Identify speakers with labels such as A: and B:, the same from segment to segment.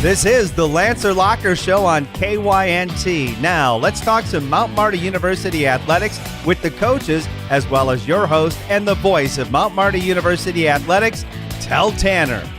A: This is the Lancer Locker Show on KYNT. Now, let's talk some Mount Marty University athletics with the coaches, as well as your host and the voice of Mount Marty University athletics, Tel Tanner.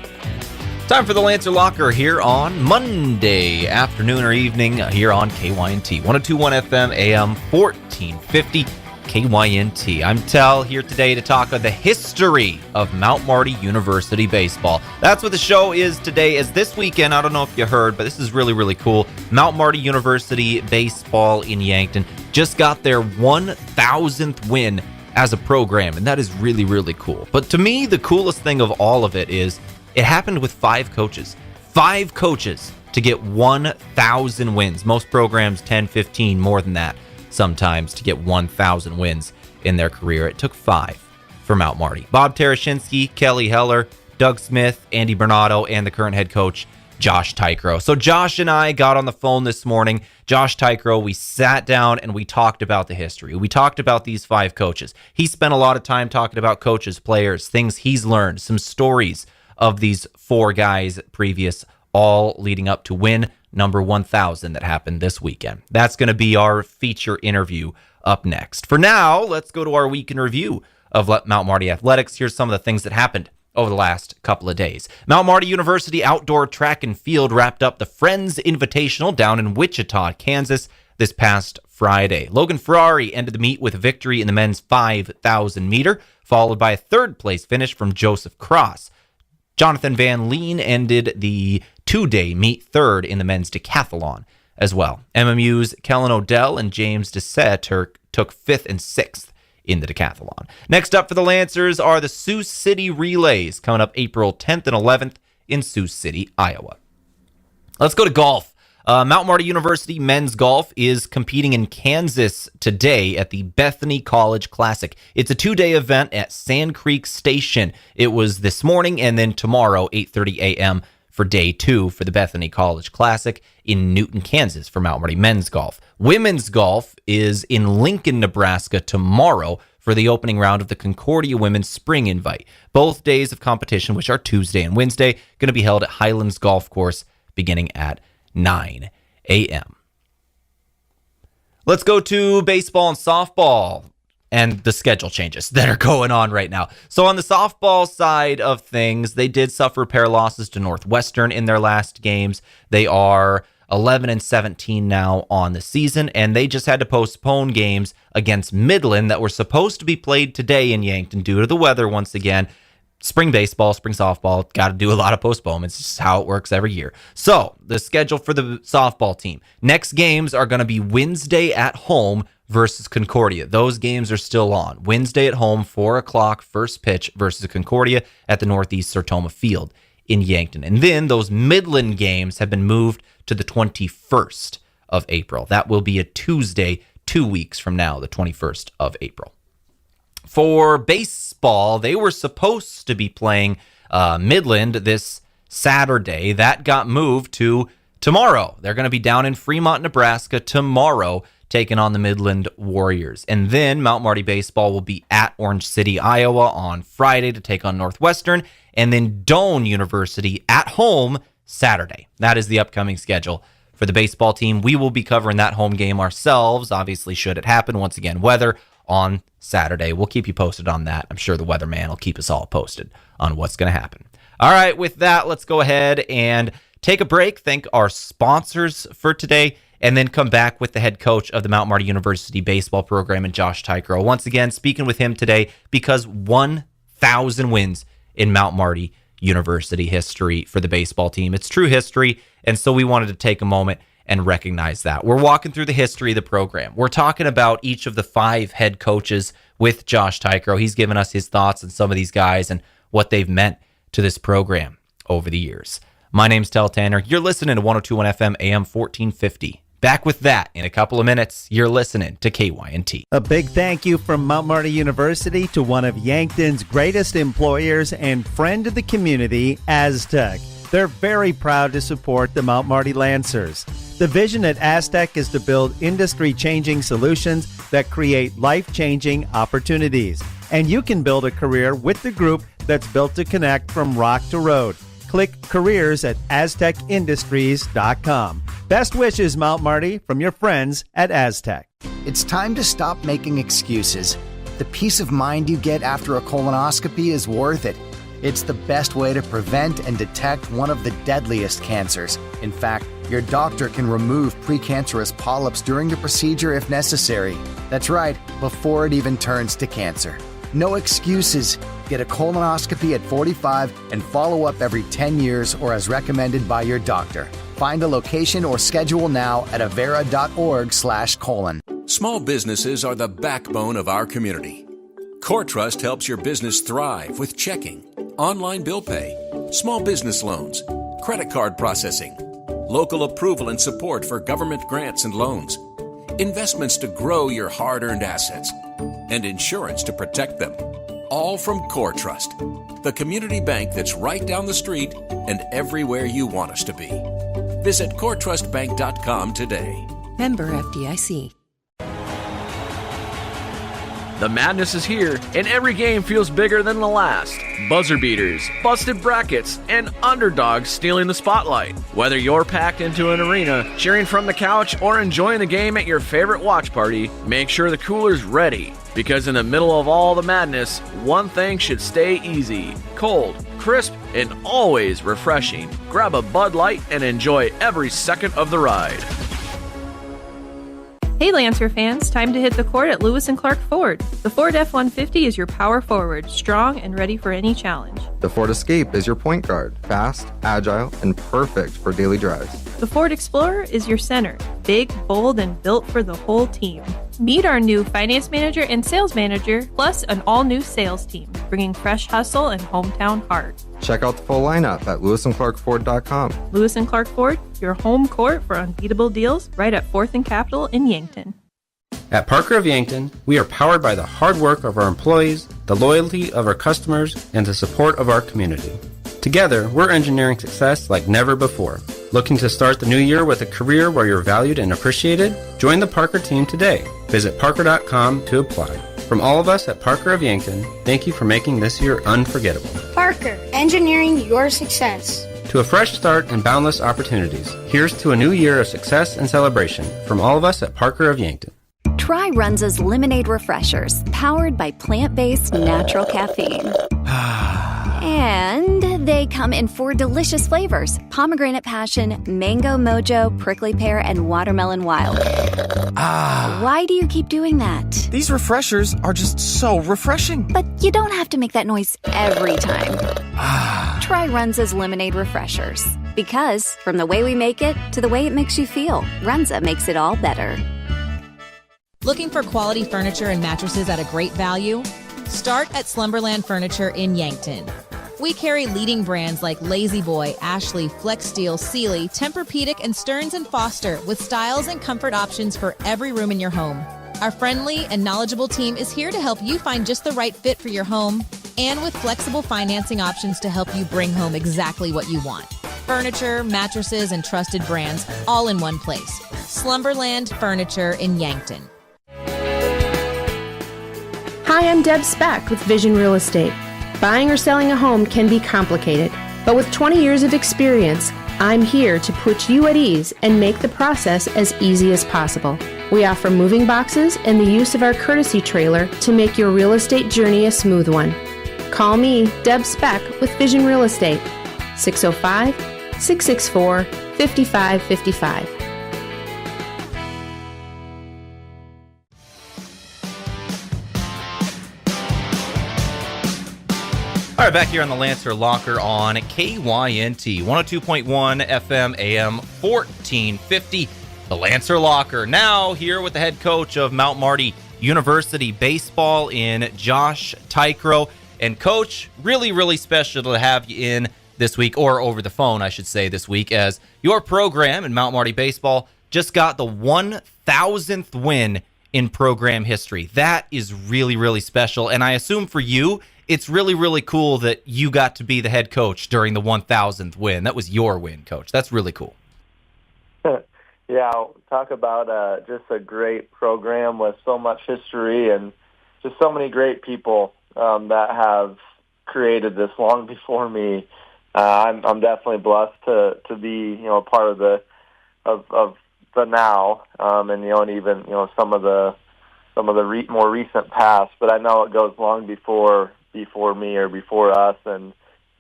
B: Time for the Lancer Locker here on Monday afternoon or evening here on KYNT. 102.1 FM, AM 1450. KYNT. I'm Tel, here today to talk about the history of Mount Marty University baseball. That's what the show is today, as this weekend, I don't know if you heard, but this is really, really cool. Mount Marty University baseball in Yankton just got their 1,000th win as a program, and that is really, really cool. But to me, the coolest thing of all of it is it happened with 5 coaches. 5 coaches to get 1,000 wins. Most programs 10, 15, more than that sometimes to get 1,000 wins in their career. It took 5 for Mount Marty. Bob Tarashinsky, Kelly Heller, Doug Smith, Andy Bernardo, and the current head coach, Josh Teichroew. So Josh and I got on the phone this morning. Josh Teichroew, we sat down and we talked about the history. We talked about these 5 coaches. He spent a lot of time talking about coaches, players, things he's learned, some stories of these 4 guys previous, all leading up to win number 1,000 that happened this weekend. That's going to be our feature interview up next. For now, let's go to our week in review of Mount Marty Athletics. Here's some of the things that happened over the last couple of days. Mount Marty University Outdoor Track and Field wrapped up the Friends Invitational down in Wichita, Kansas this past Friday. Logan Ferrari ended the meet with a victory in the men's 5,000 meter, followed by a third place finish from Joseph Cross. Jonathan Van Leen ended the 2-day meet third in the men's decathlon as well. MMU's Kellen Odell and James Desetter took 5th and 6th in the decathlon. Next up for the Lancers are the Sioux City Relays, coming up April 10th and 11th in Sioux City, Iowa. Let's go to golf. Mount Marty University men's golf is competing in Kansas today at the Bethany College Classic. It's a 2-day event at Sand Creek Station. It was this morning and then tomorrow, 8:30 a.m. for day 2 for the Bethany College Classic in Newton, Kansas for Mount Marty men's golf. Women's golf is in Lincoln, Nebraska tomorrow for the opening round of the Concordia Women's Spring Invite. Both days of competition, which are Tuesday and Wednesday, going to be held at Highlands Golf Course beginning at 9 a.m. Let's go to baseball and softball and the schedule changes that are going on right now. So on the softball side of things, they did suffer a pair of losses to Northwestern in their last games. They are 11 and 17 now on the season, and they just had to postpone games against Midland that were supposed to be played today in Yankton due to the weather once again. Spring baseball, spring softball, got to do a lot of postponements. It's just how it works every year. So the schedule for the softball team. Next games are going to be Wednesday at home versus Concordia. Those games are still on. Wednesday at home, 4 o'clock, first pitch versus Concordia at the Northeast Sertoma Field in Yankton. And then those Midland games have been moved to the 21st of April. That will be a Tuesday, 2 weeks from now, the 21st of April. For baseball, they were supposed to be playing Midland this Saturday. That got moved to tomorrow. They're going to be down in Fremont, Nebraska tomorrow, taking on the Midland Warriors. And then Mount Marty baseball will be at Orange City, Iowa on Friday to take on Northwestern. And then Doane University at home Saturday. That is the upcoming schedule for the baseball team. We will be covering that home game ourselves, obviously, should it happen. Once again, weather on Saturday. We'll keep you posted on that. I'm sure the weatherman will keep us all posted on what's going to happen. All right, with that, let's go ahead and take a break, thank our sponsors for today, and then come back with the head coach of the Mount Marty University baseball program, and Josh Teichroew. Once again, speaking with him today because 1,000 wins in Mount Marty University history for the baseball team. It's true history, and so we wanted to take a moment and recognize that. We're walking through the history of the program. We're talking about each of the 5 head coaches with Josh Teichroew. He's given us his thoughts on some of these guys and what they've meant to this program over the years. My name's Tel Tanner. You're listening to 102.1 FM AM 1450. Back with that in a couple of minutes. You're listening to KYNT.
A: A big thank you from Mount Marty University to one of Yankton's greatest employers and friend of the community, Aztec. They're very proud to support the Mount Marty Lancers. The vision at Aztec is to build industry-changing solutions that create life-changing opportunities. And you can build a career with the group that's built to connect from rock to road. click careers at aztecindustries.com. Best wishes, Mount Marty, from your friends at Aztec.
C: It's time to stop making excuses. The peace of mind you get after a colonoscopy is worth it. It's the best way to prevent and detect one of the deadliest cancers. In fact, your doctor can remove precancerous polyps during the procedure if necessary. That's right, before it even turns to cancer. No excuses. Get a colonoscopy at 45 and follow up every 10 years or as recommended by your doctor. Find a location or schedule now at avera.org/colon.
D: Small businesses are the backbone of our community. CoreTrust helps your business thrive with checking, online bill pay, small business loans, credit card processing, local approval and support for government grants and loans, investments to grow your hard-earned assets, and insurance to protect them. All from CoreTrust, the community bank that's right down the street and everywhere you want us to be. Visit CoreTrustBank.com today.
E: Member FDIC.
F: The madness is here, and every game feels bigger than the last. Buzzer beaters, busted brackets, and underdogs stealing the spotlight. Whether you're packed into an arena, cheering from the couch, or enjoying the game at your favorite watch party, make sure the cooler's ready. Because in the middle of all the madness, one thing should stay easy. Cold, crisp, and always refreshing. Grab a Bud Light and enjoy every second of the ride.
G: Hey Lancer fans, time to hit the court at Lewis & Clark Ford. The Ford F-150 is your power forward, strong and ready for any challenge.
H: The Ford Escape is your point guard, fast, agile, and perfect for daily drives.
G: The Ford Explorer is your center, big, bold, and built for the whole team. Meet our new finance manager and sales manager, plus an all-new sales team, bringing fresh hustle and hometown heart.
H: Check out the full lineup at lewisandclarkford.com.
G: Lewis & Clark Ford, your home court for unbeatable deals, right at 4th and Capitol in Yankton.
I: At Parker of Yankton, we are powered by the hard work of our employees, the loyalty of our customers, and the support of our community. Together, we're engineering success like never before. Looking to start the new year with a career where you're valued and appreciated? Join the Parker team today. Visit parker.com to apply. From all of us at Parker of Yankton, thank you for making this year unforgettable.
J: Parker, engineering your success.
I: To a fresh start and boundless opportunities, here's to a new year of success and celebration from all of us at Parker of Yankton.
K: Try Runza's Lemonade Refreshers, powered by plant-based natural caffeine. And they come in 4 delicious flavors: pomegranate passion, mango mojo, prickly pear, and watermelon wild. Why do you keep doing that?
L: These refreshers are just so refreshing.
K: But you don't have to make that noise every time. Try Runza's Lemonade Refreshers. Because from the way we make it to the way it makes you feel, Runza makes it all better.
M: Looking for quality furniture and mattresses at a great value? Start at Slumberland Furniture in Yankton. We carry leading brands like Lazy Boy, Ashley, Flex Steel, Sealy, Tempur-Pedic, and Stearns & Foster, with styles and comfort options for every room in your home. Our friendly and knowledgeable team is here to help you find just the right fit for your home, and with flexible financing options to help you bring home exactly what you want. Furniture, mattresses, and trusted brands all in one place. Slumberland Furniture in Yankton.
N: Hi, I'm Deb Speck with Vision Real Estate. Buying or selling a home can be complicated, but with 20 years of experience, I'm here to put you at ease and make the process as easy as possible. We offer moving boxes and the use of our courtesy trailer to make your real estate journey a smooth one. Call me, Deb Speck, with Vision Real Estate, 605-664-5555.
B: All right, back here on the Lancer Locker on KYNT, 102.1 FM, AM, 1450. The Lancer Locker. Now here with the head coach of Mount Marty University Baseball in Josh Teichroew. And Coach, really, really special to have you in this week, or over the phone, I should say, this week, as your program in Mount Marty Baseball just got the 1,000th win in program history. That is really, really special. And I assume for you, it's really, really cool that you got to be the head coach during the 1,000th win. That was your win, Coach. That's really cool.
O: Yeah, talk about just a great program with so much history and just so many great people that have created this long before me. I'm definitely blessed to be a part of the now, and even some of the more recent past. But I know it goes long before me or before us, and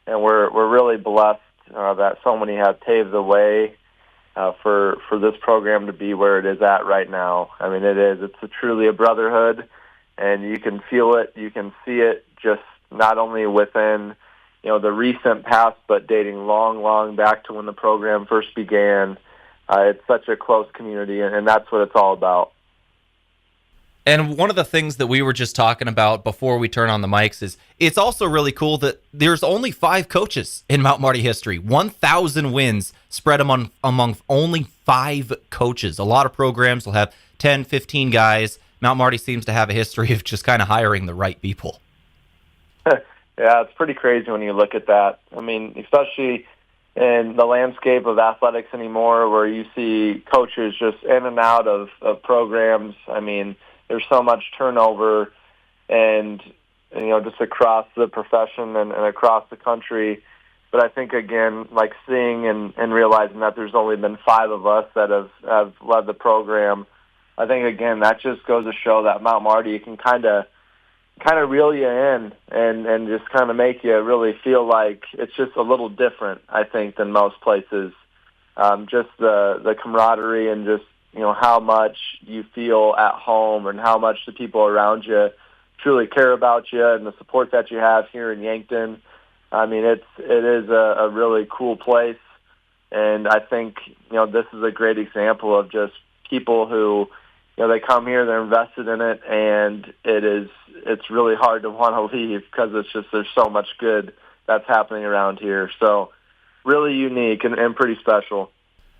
O: we're really blessed that so many have paved the way for this program to be where it is at right now. I mean, it's truly a brotherhood, and you can feel it, you can see it, just not only within the recent past, but dating long back to when the program first began. It's such a close community, and that's what it's all about.
B: And one of the things that we were just talking about before we turn on the mics is it's also really cool that there's only 5 coaches in Mount Marty history. 1,000 wins spread among only 5 coaches. A lot of programs will have 10, 15 guys. Mount Marty seems to have a history of just kind of hiring the right people.
O: Yeah, it's pretty crazy when you look at that. I mean, especially in the landscape of athletics anymore, where you see coaches just in and out of programs. I mean, there's so much turnover, and just across the profession and across the country. But I think, again, like seeing and realizing that there's only been 5 of us that have led the program, I think, again, that just goes to show that Mount Marty can kind of reel you in and just kind of make you really feel like it's just a little different, I think, than most places. Just the camaraderie and just, how much you feel at home and how much the people around you truly care about you and the support that you have here in Yankton. I mean, it is a really cool place, and I think, this is a great example of just people who, they come here, they're invested in it, and it's really hard to want to leave because there's so much good that's happening around here. So really unique and pretty special.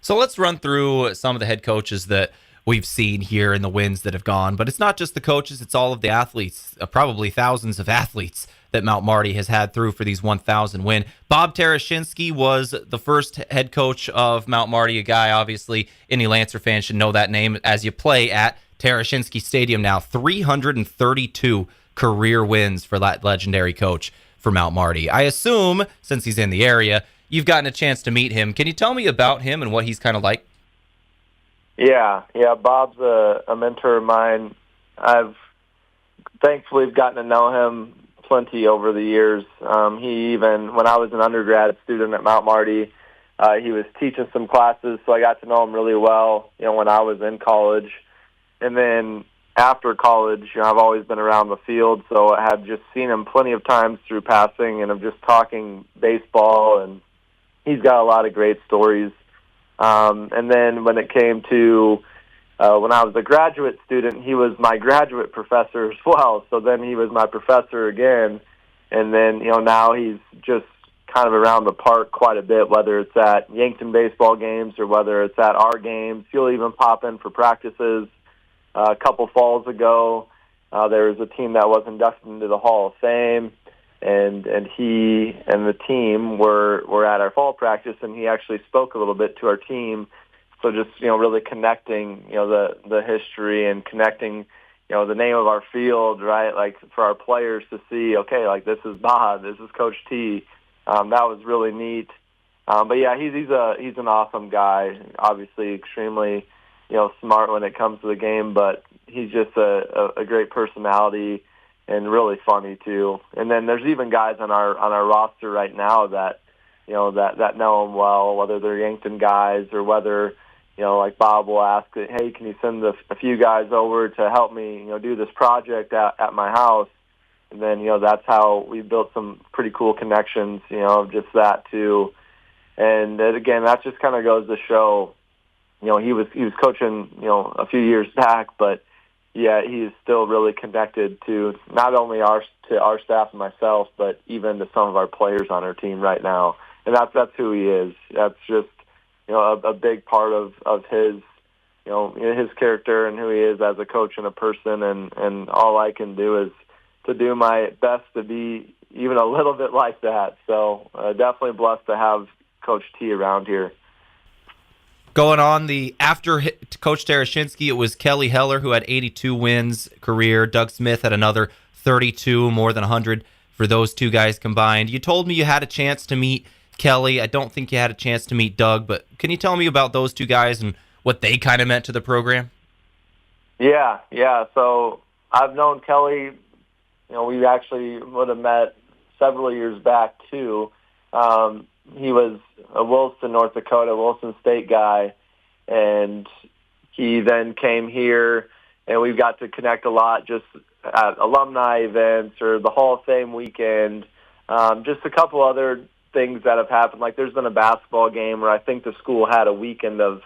B: So let's run through some of the head coaches that we've seen here and the wins that have gone. But it's not just the coaches, it's all of the athletes, probably thousands of athletes that Mount Marty has had through for these 1,000 win. Bob Tarashinsky was the first head coach of Mount Marty, a guy, obviously, any Lancer fan should know that name as you play at Tarashinsky Stadium now. 332 career wins for that legendary coach for Mount Marty. I assume, since he's in the area, you've gotten a chance to meet him. Can you tell me about him and what he's kind of like?
O: Yeah. Bob's a mentor of mine. I've thankfully gotten to know him plenty over the years. He even, when I was an undergrad student at Mount Marty, he was teaching some classes, so I got to know him really well, when I was in college. And then after college, I've always been around the field, so I had just seen him plenty of times through passing, and I'm just talking baseball, and he's got a lot of great stories. And then when it came to when I was a graduate student, he was my graduate professor as well. So then he was my professor again. And then, now he's just kind of around the park quite a bit, whether it's at Yankton baseball games or whether it's at our games. He'll even pop in for practices. A couple falls ago, there was a team that was inducted into the Hall of Fame. And he and the team were at our fall practice, and he actually spoke a little bit to our team. So just, really connecting, the history and connecting, the name of our field, right? Like for our players to see, okay, like this is Bob, this is Coach T. That was really neat. But yeah, he's an awesome guy. Obviously, extremely, smart when it comes to the game, but he's just a great personality. And really funny too. And then there's even guys on our roster right now that that know him well, whether they're Yankton guys or whether like Bob will ask, hey, can you send a few guys over to help me do this project at my house? And then that's how we built some pretty cool connections. Just that too. And then, again, that just kind of goes to show. He was coaching a few years back, but yeah, he's still really connected to not only our staff and myself, but even to some of our players on our team right now. And that's who he is. That's just a big part of his his character and who he is as a coach and a person. And all I can do is to do my best to be even a little bit like that. So definitely blessed to have Coach T around here.
B: Going on after Coach Tarashinsky, it was Kelly Heller who had 82 wins career. Doug Smith had another 32, more than 100 for those two guys combined. You told me you had a chance to meet Kelly. I don't think you had a chance to meet Doug, but can you tell me about those two guys and what they kind of meant to the program?
O: Yeah. So I've known Kelly. We actually would have met several years back too. He was a Wilson, North Dakota, Wilson State guy, and he then came here, and we got to connect a lot just at alumni events or the Hall of Fame weekend. Just a couple other things that have happened. Like there's been a basketball game where I think the school had a weekend of,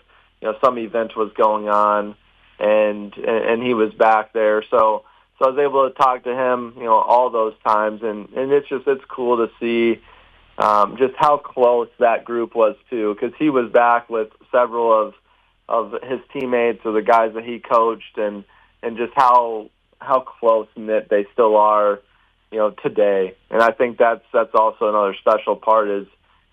O: some event was going on, and he was back there. So I was able to talk to him, all those times, and it's cool to see just how close that group was too, because he was back with several of his teammates or the guys that he coached, and just how close knit they still are, today. And I think that's also another special part is,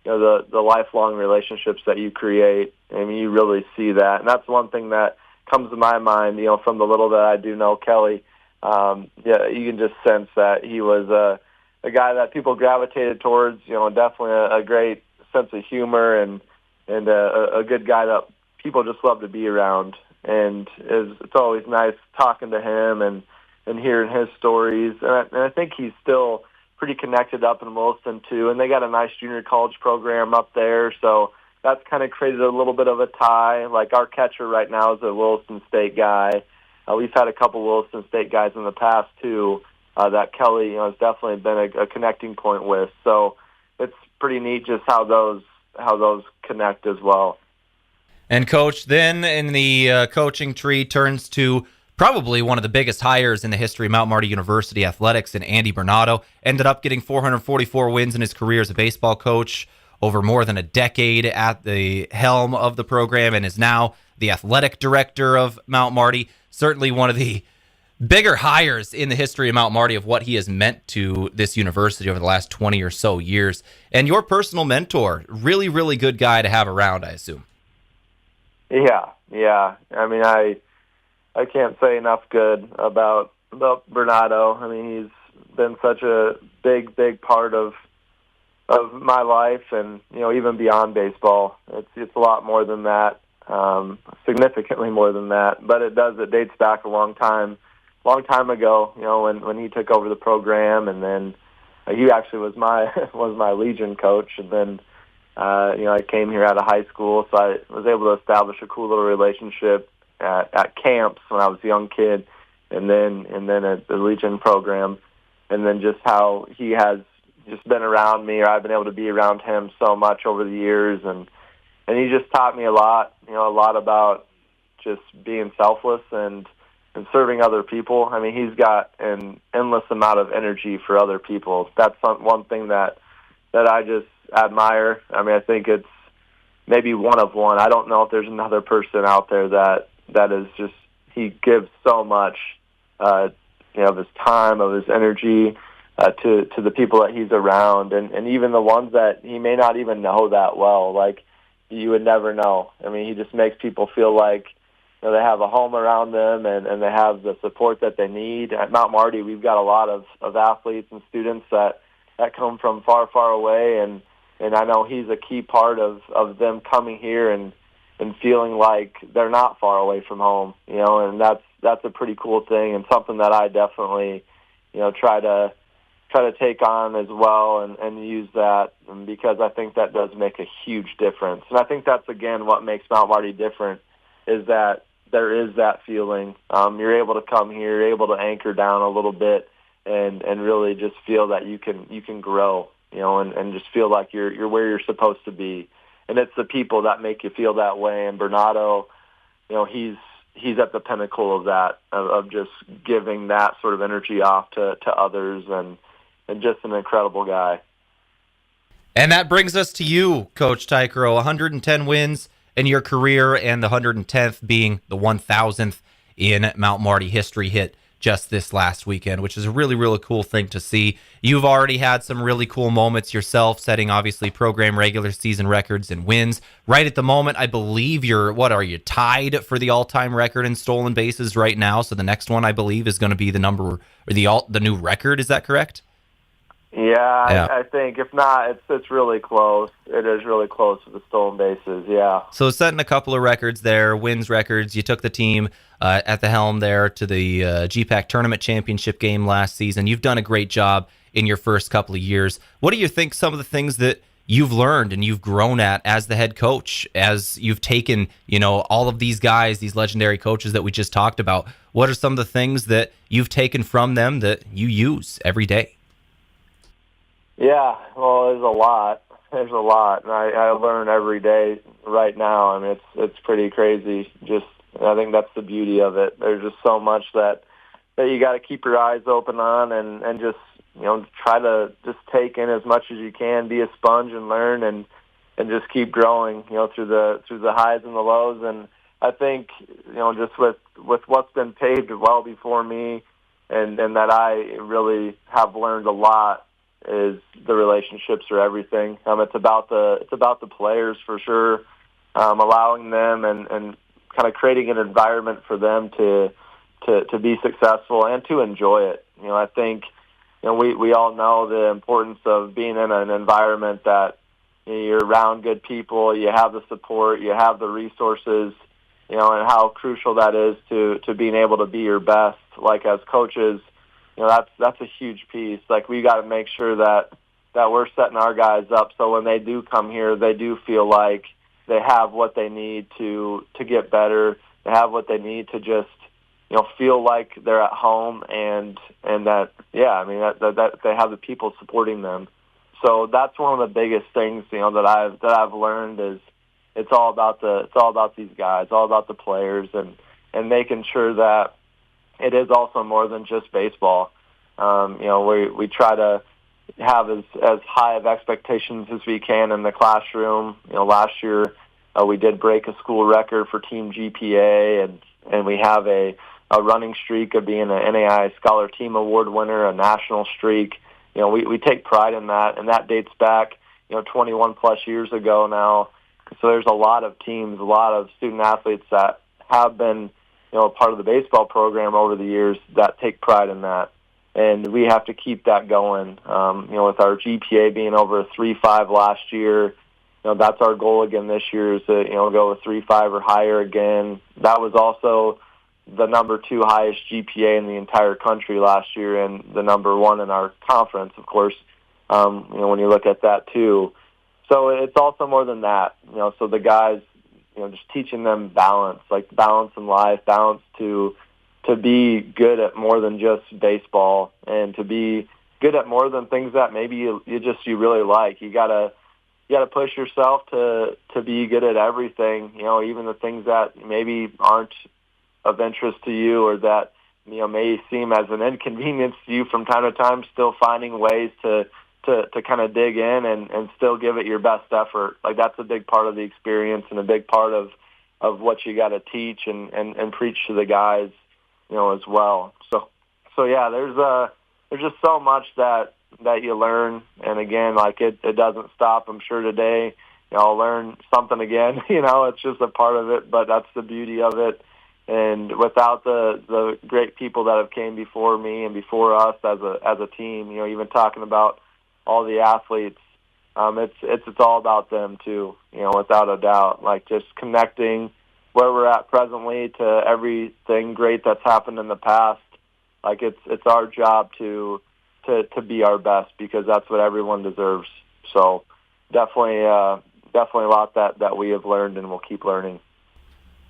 O: the lifelong relationships that you create. I mean, you really see that, and that's one thing that comes to my mind, from the little that I do know Kelly. You can just sense that he was a guy that people gravitated towards. Definitely a great sense of humor and a good guy that people just love to be around. And it's always nice talking to him and hearing his stories. And I think he's still pretty connected up in Wilson too. And they got a nice junior college program up there, so that's kind of created a little bit of a tie. Like our catcher right now is a Wilson State guy. We've had a couple Wilson State guys in the past too that Kelly, has definitely been a connecting point with. So it's pretty neat just how those connect as well.
B: And Coach, then in the coaching tree turns to probably one of the biggest hires in the history of Mount Marty University athletics, and Andy Bernardo ended up getting 444 wins in his career as a baseball coach, over more than a decade at the helm of the program, and is now the athletic director of Mount Marty. Certainly one of the bigger hires in the history of Mount Marty of what he has meant to this university over the last 20 or so years. And your personal mentor, really, really good guy to have around, I assume.
O: Yeah. I mean, I can't say enough good about Bernardo. I mean, he's been such a big part of my life, and even beyond baseball. It's a lot more than that, significantly more than that. But it dates back a long time ago. When he took over the program, and then he actually was my Legion coach, and then I came here out of high school, so I was able to establish a cool little relationship at camps when I was a young kid, and then at the Legion program, and then just how he has just been around me, or I've been able to be around him so much over the years, and he just taught me a lot about just being selfless and serving other people. I mean, he's got an endless amount of energy for other people. That's one thing that I just admire. I mean, I think it's maybe one of one. I don't know if there's another person out there that is just, he gives so much of his time, of his energy to the people that he's around, and even the ones that he may not even know that well. Like, you would never know. I mean, he just makes people feel like they have a home around them, and they have the support that they need. At Mount Marty, we've got a lot of athletes and students that come from far away, and I know he's a key part of them coming here and feeling like they're not far away from home, and that's a pretty cool thing, and something that I definitely, try to take on as well and use that, because I think that does make a huge difference. And I think that's, again, what makes Mount Marty different, is that there is that feeling. You're able to come here, you're able to anchor down a little bit and really just feel that you can grow, and just feel like you're where you're supposed to be. And it's the people that make you feel that way. And Bernardo, he's at the pinnacle of that, of just giving that sort of energy off to others, and just an incredible guy.
B: And that brings us to you, Coach Teichroew. 110 wins in your career, and the 110th being the 1,000th in Mount Marty history hit just this last weekend, which is a really, really cool thing to see. You've already had some really cool moments yourself, setting obviously program regular season records and wins. Right at the moment, I believe you're tied for the all-time record in stolen bases right now. So the next one, I believe, is going to be the new record. Is that correct?
O: Yeah. I think if not, it's really close. It is really close with the stolen bases, yeah.
B: So setting a couple of records there, wins records. You took the team at the helm there to the GPAC Tournament Championship game last season. You've done a great job in your first couple of years. What do you think some of the things that you've learned and you've grown at as the head coach, as you've taken, all of these guys, these legendary coaches that we just talked about? What are some of the things that you've taken from them that you use every day?
O: Yeah, well, there's a lot. And I learn every day right now, and it's pretty crazy. I think that's the beauty of it. There's just so much that you got to keep your eyes open on, and just try to just take in as much as you can, be a sponge and learn, and just keep growing, through the highs and the lows. And I think just with what's been paved well before me, and that I really have learned a lot, is the relationships are everything. It's about the players for sure, allowing them and kind of creating an environment for them to be successful and to enjoy it. I think we all know the importance of being in an environment that you're around good people, you have the support, you have the resources, and how crucial that is to being able to be your best. Like as coaches, that's a huge piece. Like we got to make sure that we're setting our guys up so when they do come here, they do feel like they have what they need to get better. They have what they need to just feel like they're at home, and that that they have the people supporting them. So that's one of the biggest things that I've learned is it's all about these guys, all about the players, and making sure that it is also more than just baseball. We try to have as high of expectations as we can in the classroom. Last year we did break a school record for team GPA, and we have a running streak of being an NAI Scholar Team Award winner, a national streak. We take pride in that, and that dates back 21 plus years ago now. So there's a lot of teams, a lot of student athletes that have been part of the baseball program over the years that take pride in that. And we have to keep that going. With our GPA being over a 3.5 last year, that's our goal again this year is to, go with 3.5 or higher again. That was also the number 2 highest GPA in the entire country last year and the number 1 in our conference, of course, when you look at that too. So it's also more than that. So the guys, just teaching them balance, like balance in life, balance to be good at more than just baseball, and to be good at more than things that maybe you really like. You gotta push yourself to be good at everything. Even the things that maybe aren't of interest to you, or that may seem as an inconvenience to you from time to time. Still finding ways to kind of dig in and still give it your best effort. Like that's a big part of the experience and a big part of what you got to teach and preach to the guys, as well. So yeah, there's just so much that you learn. And again, like it doesn't stop. I'm sure today, I'll learn something again, it's just a part of it, but that's the beauty of it. And without the great people that have came before me and before us as a team, even talking about all the athletes, it's all about them too, without a doubt. Like just connecting where we're at presently to everything great that's happened in the past. Like it's our job to be our best, because that's what everyone deserves. So definitely a lot that we have learned and will keep learning.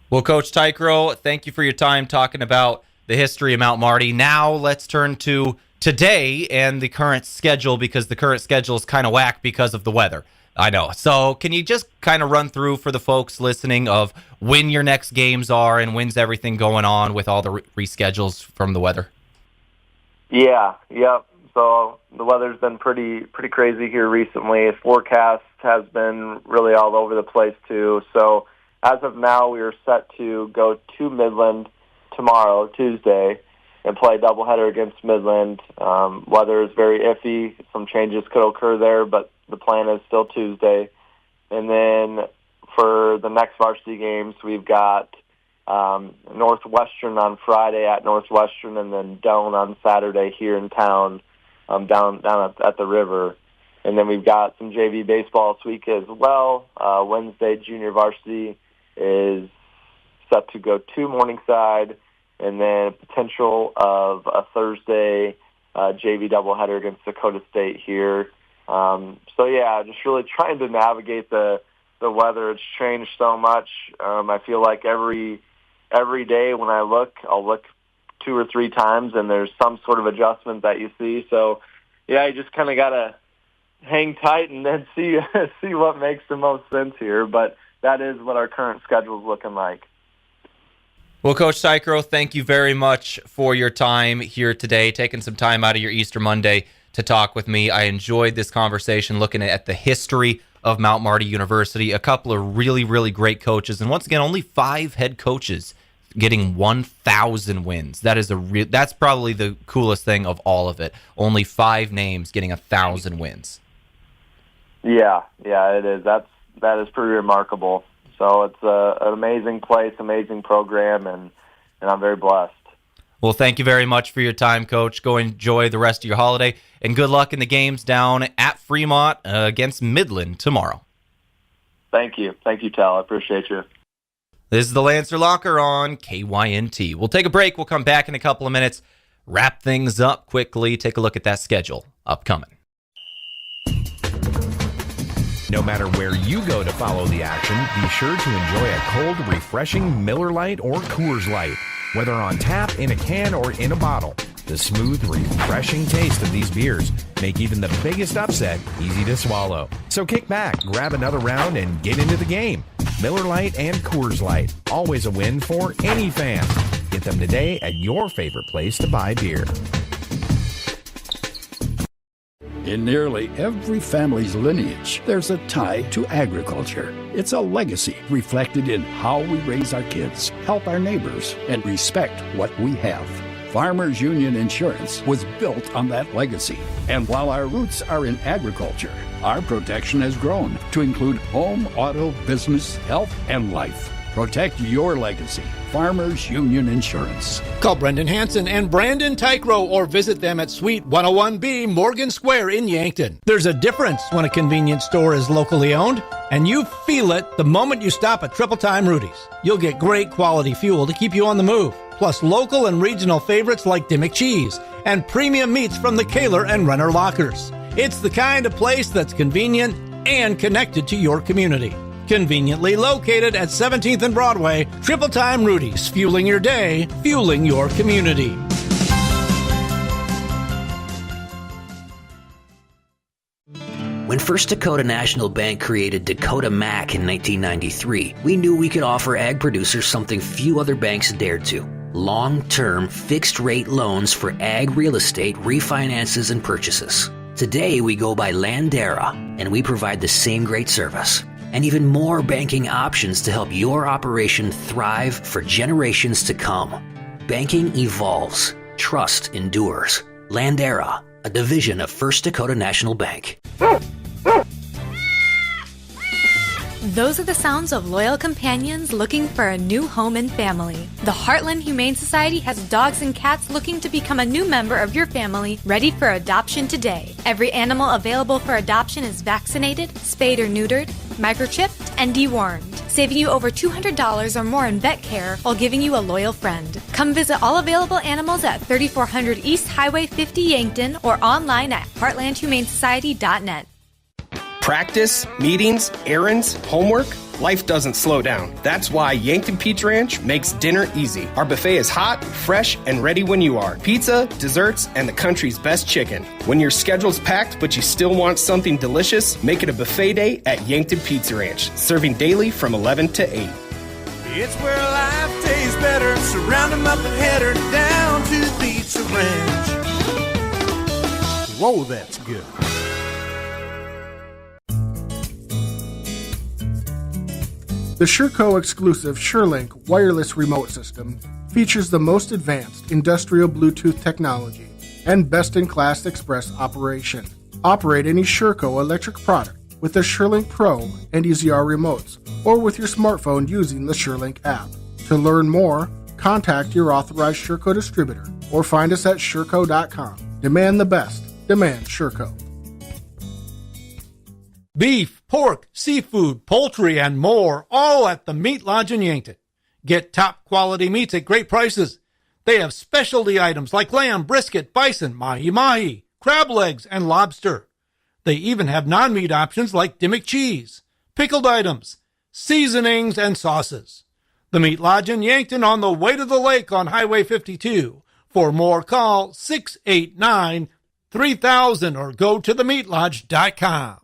B: Well, Coach Teichroew, thank you for your time talking about the history of Mount Marty. Now let's turn to today and the current schedule, because the current schedule is kind of whack because of the weather. I know. So can you just kind of run through for the folks listening of when your next games are and when's everything going on with all the reschedules from the weather?
O: Yeah, yep. So the weather's been pretty crazy here recently. The forecast has been really all over the place too. So as of now, we are set to go to Midland tomorrow, Tuesday, and play a doubleheader against Midland. Weather is very iffy. Some changes could occur there, but the plan is still Tuesday. And then for the next varsity games, we've got Northwestern on Friday at Northwestern, and then Doane on Saturday here in town. down at the river. And then we've got some JV baseball this week as well. Wednesday, junior varsity is set to go to Morningside, and then potential of a Thursday JV doubleheader against Dakota State here. Just really trying to navigate the weather. It's changed so much. I feel like every day when I look, I'll look 2 or 3 times, and there's some sort of adjustment that you see. So, you just kind of got to hang tight and then see what makes the most sense here. But that is what our current schedule is looking like.
B: Well, Coach Teichroew, thank you very much for your time here today, taking some time out of your Easter Monday to talk with me. I enjoyed this conversation looking at the history of Mount Marty University, a couple of really, really great coaches, and once again, only 5 head coaches getting 1,000 wins. That's probably the coolest thing of all of it. Only 5 names getting 1,000 wins. Yeah, it is. That is pretty remarkable. So it's an amazing place, amazing program, and I'm very blessed. Well, thank you very much for your time, Coach. Go enjoy the rest of your holiday, and good luck in the games down at Fremont against Midland tomorrow. Thank you. Thank you, Tal. I appreciate you. This is the Lancer Locker on KYNT. We'll take a break. We'll come back in a couple of minutes, wrap things up quickly, take a look at that schedule upcoming.
P: No matter where you go to follow the action, be sure to enjoy a cold, refreshing Miller Lite or Coors Light. Whether on tap, in a can, or in a bottle, the smooth, refreshing taste of these beers make even the biggest upset easy to swallow. So kick back, grab another round, and get into the game. Miller Lite and Coors Light, always a win for any fan. Get them today at your favorite place to buy beer.
Q: In nearly every family's lineage, there's a tie to agriculture. It's a legacy reflected in how we raise our kids, help our neighbors, and respect what we have. Farmers Union Insurance was built on that legacy. And while our roots are in agriculture, our protection has grown to include home, auto, business, health, and life. Protect your legacy. Farmers Union Insurance.
R: Call Brendan Hansen and Brandon Teichroew or visit them at Suite 101B Morgan Square in Yankton. There's a difference when a convenience store is locally owned, and you feel it the moment you stop at Triple Time Rudy's. You'll get great quality fuel to keep you on the move, plus local and regional favorites like Dimmick Cheese and premium meats from the Kaler and Renner Lockers. It's the kind of place that's convenient and connected to your community. Conveniently located at 17th and Broadway, Triple Time Rudy's, fueling your day, fueling your community.
S: When First Dakota National Bank created Dakota Mac in 1993, we knew we could offer ag producers something few other banks dared to. Long-term, fixed-rate loans for ag real estate refinances and purchases. Today, we go by Landera, and we provide the same great service. And even more banking options to help your operation thrive for generations to come. Banking evolves. Trust endures. Landera, a division of First Dakota National Bank.
T: Those are the sounds of loyal companions looking for a new home and family. The Heartland Humane Society has dogs and cats looking to become a new member of your family, ready for adoption today. Every animal available for adoption is vaccinated, spayed or neutered, microchipped, and dewormed, saving you over $200 or more in vet care while giving you a loyal friend. Come visit all available animals at 3400 East Highway 50 Yankton or online at heartlandhumanesociety.net.
U: Practice, meetings, errands, homework, life doesn't slow down. That's why Yankton Pizza Ranch makes dinner easy. Our buffet is hot, fresh, and ready when you are. Pizza, desserts, and the country's best chicken. When your schedule's packed but you still want something delicious, make it a buffet day at Yankton Pizza Ranch, serving daily from 11 to 8.
V: It's where life tastes better. Surround them up and head her down to the Pizza Ranch. Whoa, that's good.
W: The SureCo exclusive SureLink wireless remote system features the most advanced industrial Bluetooth technology and best-in-class express operation. Operate any SureCo electric product with the SureLink Pro and EZR remotes or with your smartphone using the SureLink app. To learn more, contact your authorized SureCo distributor or find us at sureco.com. Demand the best Demand Sherco.
R: Beef, pork, seafood, poultry, and more, all at the Meat Lodge in Yankton. Get top quality meats at great prices. They have specialty items like lamb, brisket, bison, mahi-mahi, crab legs, and lobster. They even have non-meat options like Dimmick cheese, pickled items, seasonings, and sauces. The Meat Lodge in Yankton on the way to the lake on Highway 52. For more, call 689-3000 or go to themeatlodge.com.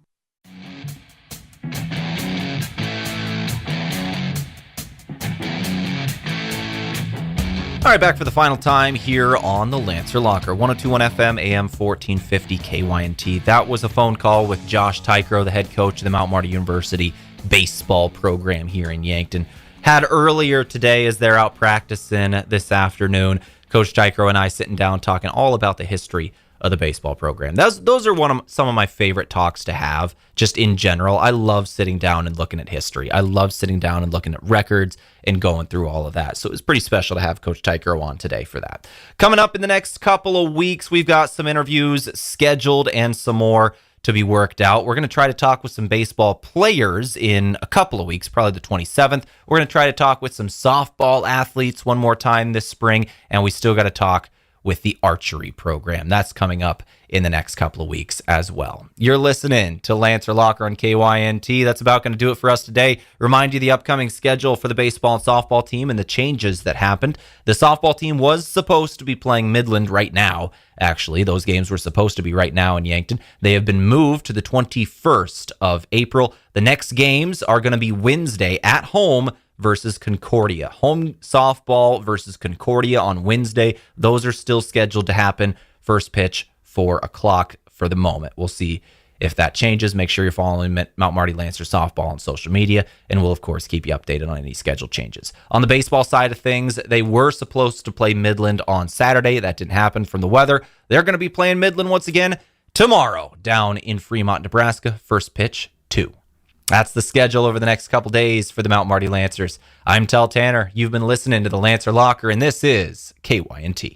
B: All right, back for the final time here on the Lancer Locker. 102.1 FM, AM 1450 KYNT. That was a phone call with Josh Teichroew, the head coach of the Mount Marty University baseball program here in Yankton. Had earlier today as they're out practicing this afternoon. Coach Teichroew and I sitting down talking all about the history of the baseball program. Those are some of my favorite talks to have, just in general. I love sitting down and looking at history. I love sitting down and looking at records and going through all of that. So it was pretty special to have Coach Teichroew on today for that. Coming up in the next couple of weeks, we've got some interviews scheduled and some more to be worked out. We're going to try to talk with some baseball players in a couple of weeks, probably the 27th. We're going to try to talk with some softball athletes one more time this spring, and we still got to talk with the archery program. That's coming up in the next couple of weeks as well. You're listening to Lancer Locker on KYNT. That's about going to do it for us today. Remind you the upcoming schedule for the baseball and softball team and the changes that happened. The softball team was supposed to be playing Midland right now. Actually, those games were supposed to be right now in Yankton. They have been moved to the 21st of April. The next games are going to be Wednesday at home versus Concordia. Home softball versus Concordia on Wednesday. Those are still scheduled to happen. First pitch, 4 o'clock for the moment. We'll see if that changes. Make sure you're following Mount Marty Lancers softball on social media, and we'll, of course, keep you updated on any schedule changes. On the baseball side of things, they were supposed to play Midland on Saturday. That didn't happen from the weather. They're going to be playing Midland once again tomorrow down in Fremont, Nebraska. First pitch, 2. That's the schedule over the next couple days for the Mount Marty Lancers. I'm Tel Tanner. You've been listening to the Lancer Locker, and this is KYNT.